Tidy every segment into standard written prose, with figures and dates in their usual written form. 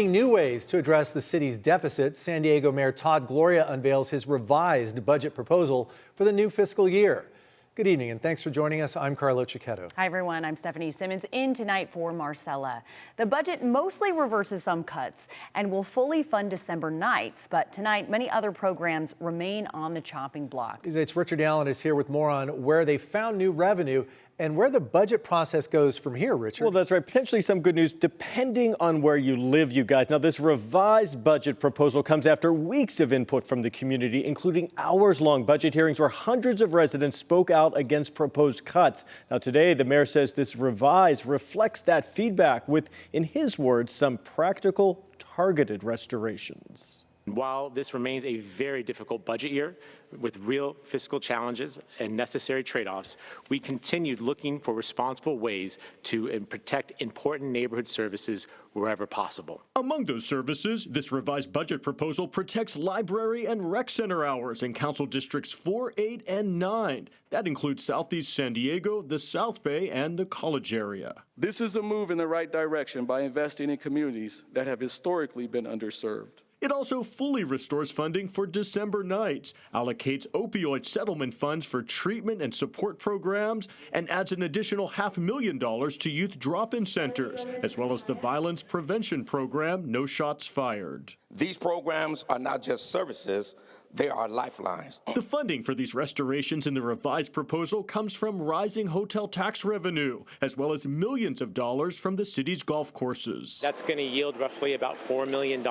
New ways to address the city's deficit, San Diego Mayor Gloria unveils his revised budget proposal for the new fiscal year. Good evening and thanks for joining us. I'm Carlo Cicchetto. Hi everyone, I'm Stephanie Simmons in tonight for Marcella. The budget mostly reverses some cuts and will fully fund December nights, but tonight many other programs remain on the chopping block. It's Richard Allen is here with more on where they found new revenue and where the budget process goes from here, Richard. Well, that's right. Potentially some good news depending on where you live, you guys. Now, this revised budget proposal comes after weeks of input from the community, including hours-long budget hearings where hundreds of residents spoke out against proposed cuts. Now, today, the mayor says this revised reflects that feedback with, in his words, some practical, targeted restorations. While this remains a very difficult budget year with real fiscal challenges and necessary trade-offs, we continued looking for responsible ways to protect important neighborhood services wherever possible. Among those services, this revised budget proposal protects library and rec center hours in council districts 4, 8, and 9. That includes Southeast San Diego, the South Bay, and the College area. This is a move in the right direction by investing in communities that have historically been underserved. It also fully restores funding for December nights, allocates opioid settlement funds for treatment and support programs, and adds an additional $500,000 to youth drop-in centers, as well as the violence prevention program, No Shots Fired. These programs are not just services, they are lifelines. The funding for these restorations in the revised proposal comes from rising hotel tax revenue, as well as millions of dollars from the city's golf courses. That's going to yield roughly about $4 million,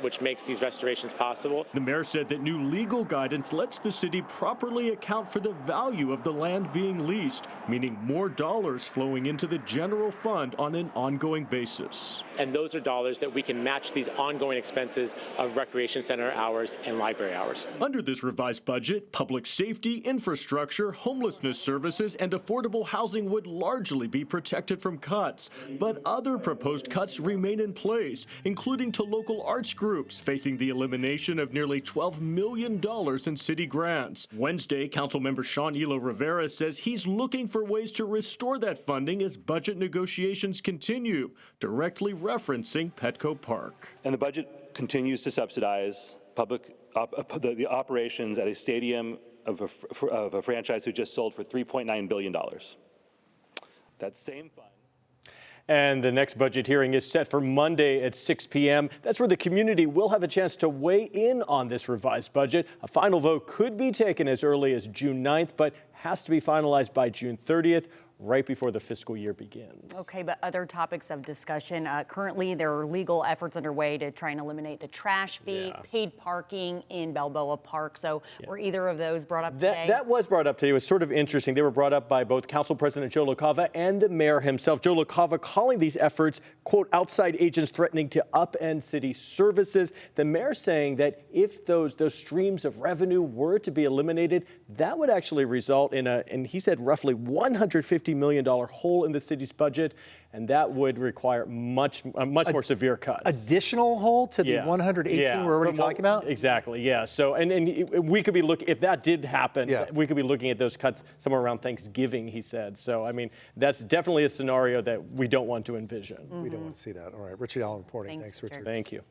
which makes these restorations possible. The mayor said that new legal guidance lets the city properly account for the value of the land being leased, meaning more dollars flowing into the general fund on an ongoing basis. And those are dollars that we can match these ongoing expenses of recreation center hours and library hours. Under this revised budget, public safety, infrastructure, homelessness services, and affordable housing would largely be protected from cuts. But other proposed cuts remain in place, including to local arts groups, facing the elimination of nearly $12 million in city grants. Wednesday, Councilmember Sean Elo Rivera says he's looking for ways to restore that funding as budget negotiations continue, directly referencing Petco Park. And the budget continues to subsidize the operations at a stadium of a franchise who just sold for $3.9 billion. That same fund. And the next budget hearing is set for Monday at 6 p.m. That's where the community will have a chance to weigh in on this revised budget. A final vote could be taken as early as June 9th, but has to be finalized by June 30th. Right before the fiscal year begins. Okay, but other topics of discussion. Currently, there are legal efforts underway to try and eliminate the trash fee, paid parking in Balboa Park. So were either of those brought up today? That was brought up today. It was sort of interesting. They were brought up by both Council President Joe LaCava and the mayor himself. Joe LaCava calling these efforts, quote, outside agents threatening to upend city services. The mayor saying that if those streams of revenue were to be eliminated, that would actually result in and he said roughly $150 million hole in the city's budget, and that would require much more severe cuts. Additional hole to the 118 we're already talking about? Exactly, yeah. So, and we could be looking, if that did happen, we could be looking at those cuts somewhere around Thanksgiving, he said. So, I mean, that's definitely a scenario that we don't want to envision. We don't want to see that. All right, Richard Allen reporting. Thanks Richard. Thank you.